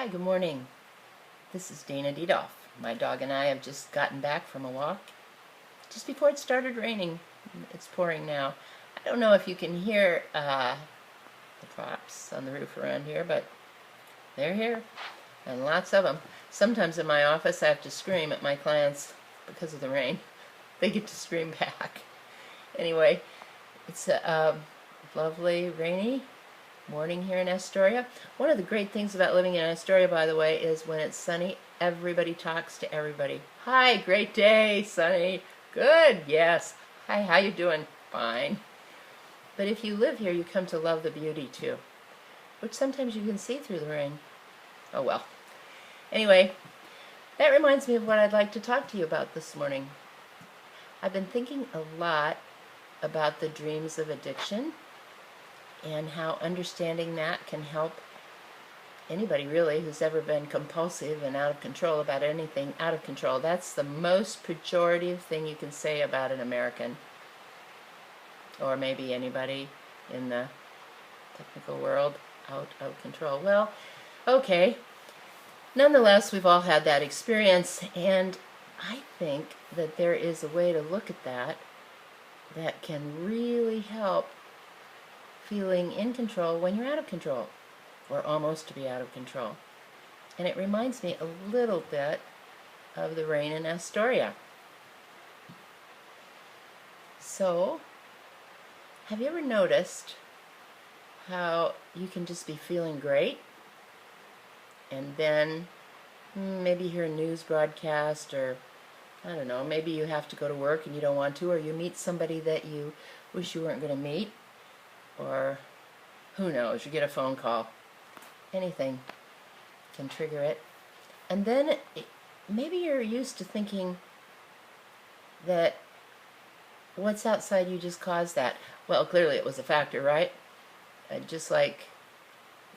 Hi, good morning. This is Dana Didoff. My dog and I have just gotten back from a walk just before it started raining. It's pouring now. I don't know if you can hear the crops on the roof around here, but they're here, and lots of them. Sometimes in my office I have to scream at my clients because of the rain. They get to scream back. Anyway, it's a lovely, rainy morning here in Astoria. One of the great things about living in Astoria, by the way, is when it's sunny, everybody talks to everybody. Hi, great day, sunny. Good, yes. Hi, how you doing? Fine. But if you live here, you come to love the beauty too, which sometimes you can see through the rain. Oh well. Anyway, that reminds me of what I'd like to talk to you about this morning. I've been thinking a lot about the dreams of addiction and how understanding that can help anybody really who's ever been compulsive and out of control about anything out of control. That's the most pejorative thing you can say about an American, or maybe anybody in the technical world, out of control. Well, okay. Nonetheless, we've all had that experience, and I think that there is a way to look at that that can really help feeling in control when you're out of control, or almost to be out of control. And it reminds me a little bit of the rain in Astoria. So, have you ever noticed how you can just be feeling great, and then maybe hear a news broadcast, or I don't know, maybe you have to go to work and you don't want to, or you meet somebody that you wish you weren't going to meet, or who knows, you get a phone call. Anything can trigger it. And then maybe you're used to thinking that what's outside you just caused that. Well, clearly it was a factor, right? Just like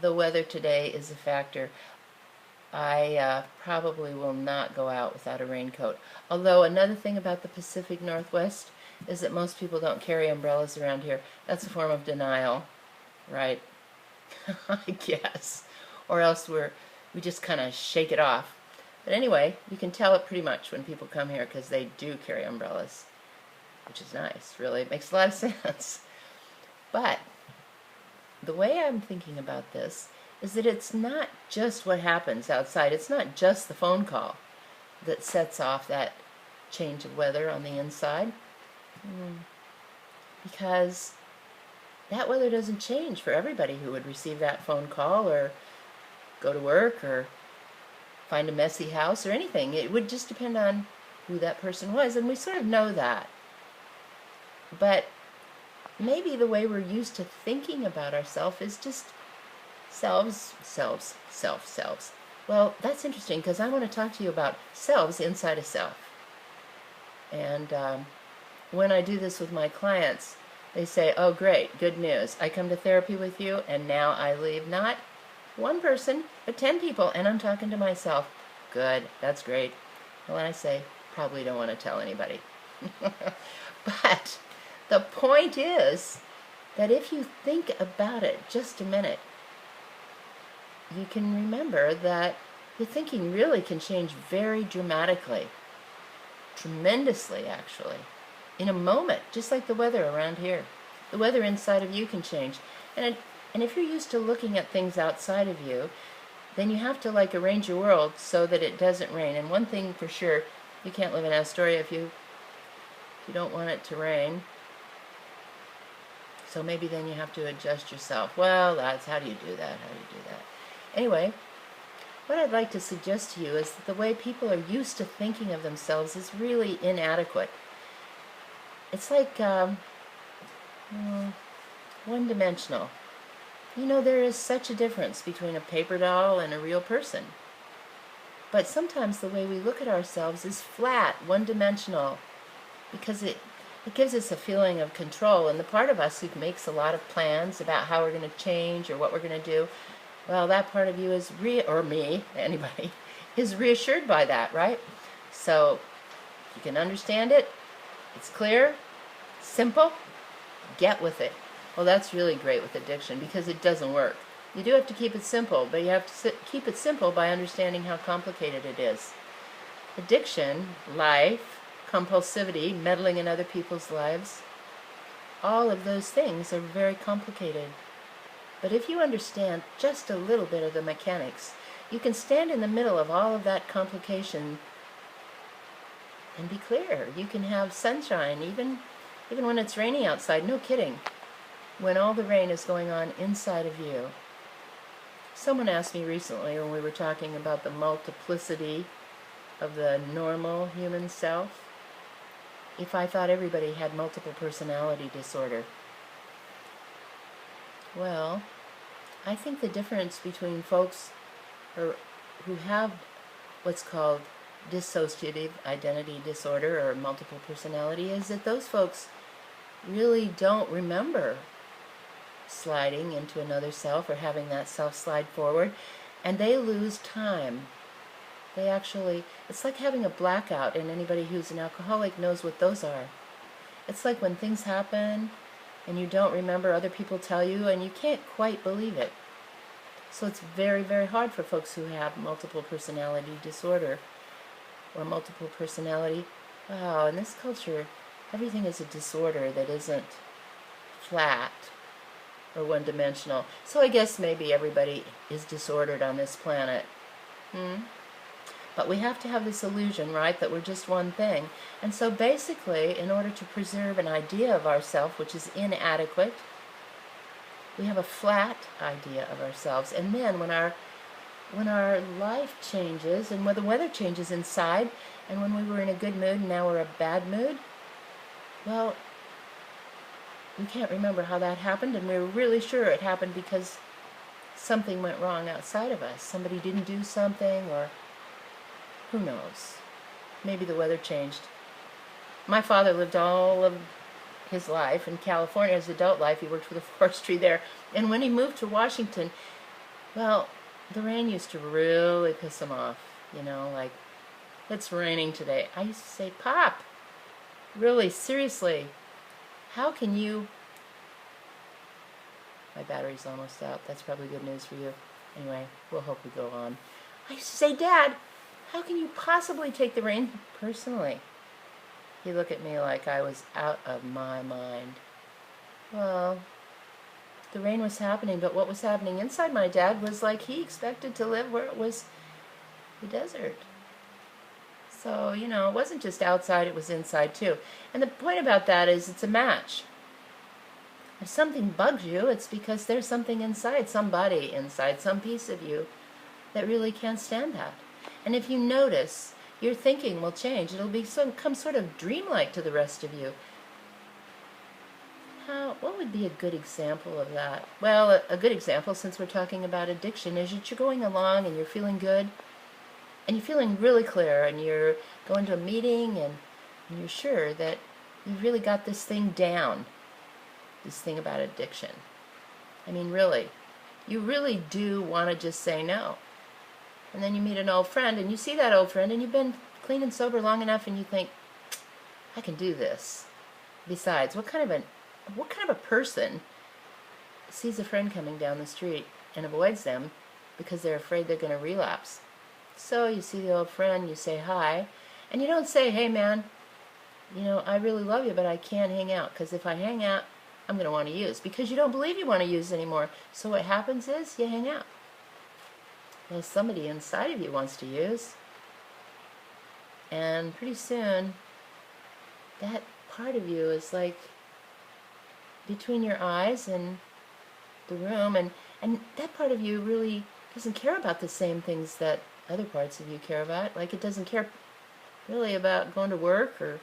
the weather today is a factor. I probably will not go out without a raincoat. Although another thing about the Pacific Northwest is that most people don't carry umbrellas around here. That's a form of denial, right? I guess. Or else we just kind of shake it off. But anyway, you can tell it pretty much when people come here because they do carry umbrellas, which is nice, really. It makes a lot of sense. But the way I'm thinking about this is that it's not just what happens outside. It's not just the phone call that sets off that change of weather on the inside. Because that weather doesn't change for everybody who would receive that phone call or go to work or find a messy house or anything. It would just depend on who that person was, and we sort of know that. But maybe the way we're used to thinking about ourselves is just selves. Well, that's interesting because I want to talk to you about selves inside a self. And when I do this with my clients, they say, oh great, good news. I come to therapy with you and now I leave not one person, but 10 people, and I'm talking to myself. Good, that's great. And when I say, probably don't want to tell anybody. But the point is that if you think about it just a minute, you can remember that your thinking really can change very dramatically. Tremendously, actually. In a moment, just like the weather around here. The weather inside of you can change. And if you're used to looking at things outside of you, then you have to like arrange your world so that it doesn't rain. And one thing for sure, you can't live in Astoria if you don't want it to rain. So maybe then you have to adjust yourself. Well, how do you do that? How do you do that? Anyway, what I'd like to suggest to you is that the way people are used to thinking of themselves is really inadequate. It's like one-dimensional. You know, there is such a difference between a paper doll and a real person. But sometimes the way we look at ourselves is flat, one-dimensional, because it gives us a feeling of control. And the part of us who makes a lot of plans about how we're going to change or what we're going to do, well, that part of you is or me, anybody, is reassured by that, right? So you can understand it. It's clear, simple, get with it. Well, that's really great with addiction because it doesn't work. You do have to keep it simple, but you have to keep it simple by understanding how complicated it is. Addiction, life, compulsivity, meddling in other people's lives, all of those things are very complicated. But if you understand just a little bit of the mechanics, you can stand in the middle of all of that complication and be clear. You can have sunshine, even when it's raining outside. No kidding. When all the rain is going on inside of you. Someone asked me recently when we were talking about the multiplicity of the normal human self, if I thought everybody had multiple personality disorder. Well, I think the difference between folks who have what's called dissociative identity disorder or multiple personality is that those folks really don't remember sliding into another self or having that self slide forward, and they lose time. They actually, it's like having a blackout, and anybody who's an alcoholic knows what those are. It's like when things happen and you don't remember, other people tell you, and you can't quite believe it. So it's very, very hard for folks who have multiple personality disorder or multiple personality. Wow, in this culture, everything is a disorder that isn't flat or one-dimensional. So I guess maybe everybody is disordered on this planet. But we have to have this illusion, right, that we're just one thing. And so basically, in order to preserve an idea of ourselves, which is inadequate, we have a flat idea of ourselves. And then when our life changes, and when the weather changes inside, and when we were in a good mood and now we're in a bad mood, well, we can't remember how that happened, and we're really sure it happened because something went wrong outside of us. Somebody didn't do something, or who knows? Maybe the weather changed. My father lived all of his life in California, his adult life. He worked for the forestry there. And when he moved to Washington, well, the rain used to really piss him off. You know, like, it's raining today. I used to say, Pop, really, seriously, how can you... My battery's almost out. That's probably good news for you. Anyway, we'll hope we go on. I used to say, Dad, how can you possibly take the rain personally? He'd look at me like I was out of my mind. Well, the rain was happening, but what was happening inside my dad was like he expected to live where it was the desert. So, you know, it wasn't just outside, it was inside too. And the point about that is it's a match. If something bugs you, it's because there's something inside, somebody inside, some piece of you that really can't stand that. And if you notice, your thinking will change. It'll become sort of dreamlike to the rest of you. What would be a good example of that? Well, a good example, since we're talking about addiction, is that you're going along and you're feeling good, and you're feeling really clear, and you're going to a meeting, and you're sure that you've really got this thing down, this thing about addiction. I mean, really, you really do want to just say no. And then you meet an old friend, and you see that old friend, and you've been clean and sober long enough, and you think, I can do this. Besides, what kind of a person sees a friend coming down the street and avoids them because they're afraid they're going to relapse? So you see the old friend, you say hi, and you don't say, hey man, you know, I really love you, but I can't hang out, because if I hang out, I'm going to want to use, because you don't believe you want to use anymore. So what happens is you hang out. Well, somebody inside of you wants to use, and pretty soon that part of you is like between your eyes and the room, and that part of you really doesn't care about the same things that other parts of you care about. Like, it doesn't care really about going to work or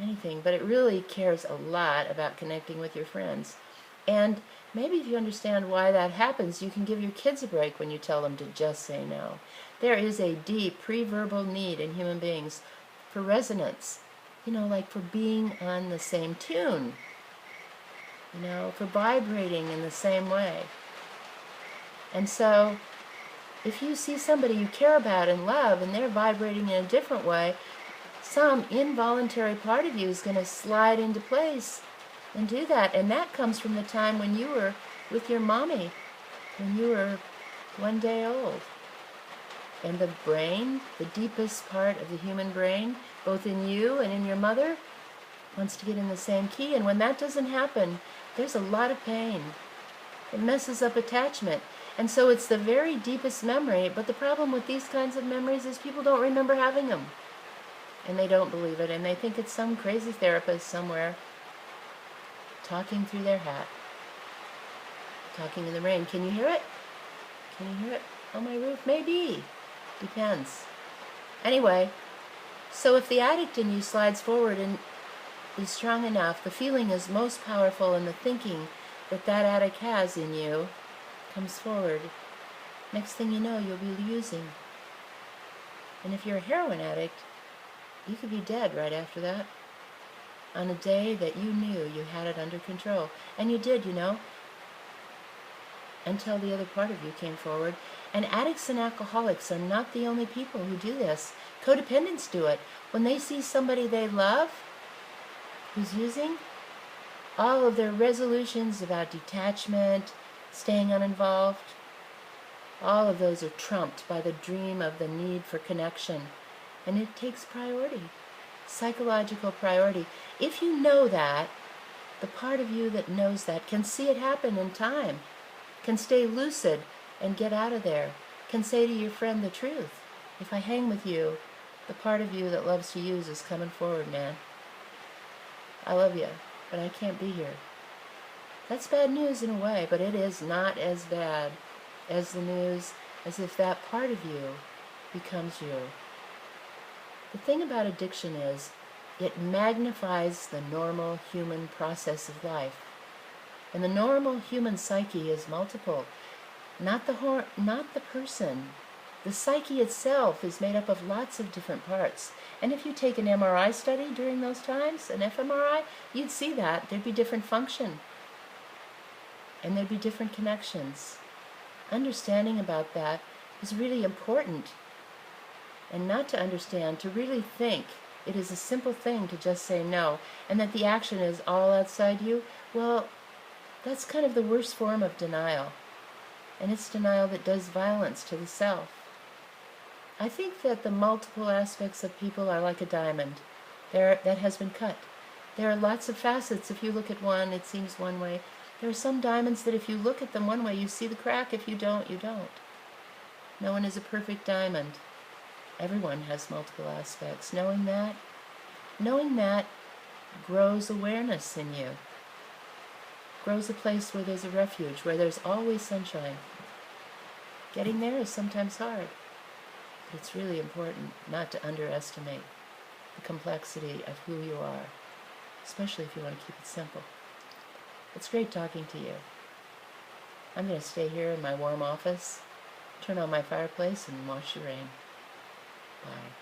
anything, but it really cares a lot about connecting with your friends. And maybe if you understand why that happens, you can give your kids a break when you tell them to just say no. There is a deep pre-verbal need in human beings for resonance, you know, like for being on the same tune, you know, for vibrating in the same way. And so if you see somebody you care about and love and they're vibrating in a different way, some involuntary part of you is going to slide into place and do that. And that comes from the time when you were with your mommy when you were 1 day old. And the brain, the deepest part of the human brain, both in you and in your mother, wants to get in the same key. And when that doesn't happen, there's a lot of pain. It messes up attachment. And so it's the very deepest memory, but the problem with these kinds of memories is people don't remember having them. And they don't believe it, and they think it's some crazy therapist somewhere talking through their hat, talking in the rain. Can you hear it? Can you hear it on my roof? Maybe. Depends. Anyway, so if the addict in you slides forward and is strong enough, the feeling is most powerful, and the thinking that that addict has in you comes forward. Next thing you know, you'll be using. And if you're a heroin addict, you could be dead right after that, on a day that you knew you had it under control. And you did, you know, until the other part of you came forward. And addicts and alcoholics are not the only people who do this. Codependents do it. When they see somebody they love who's using, all of their resolutions about detachment, staying uninvolved, all of those are trumped by the dream of the need for connection. And it takes priority, psychological priority. If you know that, the part of you that knows that can see it happen in time, can stay lucid and get out of there, can say to your friend the truth. If I hang with you, the part of you that loves to use is coming forward, man. I love you, but I can't be here. That's bad news in a way, but it is not as bad as the news as if that part of you becomes you. The thing about addiction is it magnifies the normal human process of life. And the normal human psyche is multiple. Not the person. The psyche itself is made up of lots of different parts. And if you take an MRI study during those times, an fMRI, you'd see that. There'd be different function. And there'd be different connections. Understanding about that is really important. And not to understand, to really think it is a simple thing to just say no, and that the action is all outside you, well, that's kind of the worst form of denial. And it's denial that does violence to the self. I think that the multiple aspects of people are like a diamond that has been cut. There are lots of facets. If you look at one, it seems one way. There are some diamonds that if you look at them one way, you see the crack. If you don't, you don't. No one is a perfect diamond. Everyone has multiple aspects. Knowing that grows awareness in you. Grows a place where there's a refuge, where there's always sunshine. Getting there is sometimes hard, but it's really important not to underestimate the complexity of who you are, especially if you want to keep it simple. It's great talking to you. I'm going to stay here in my warm office, turn on my fireplace, and watch the rain. Bye.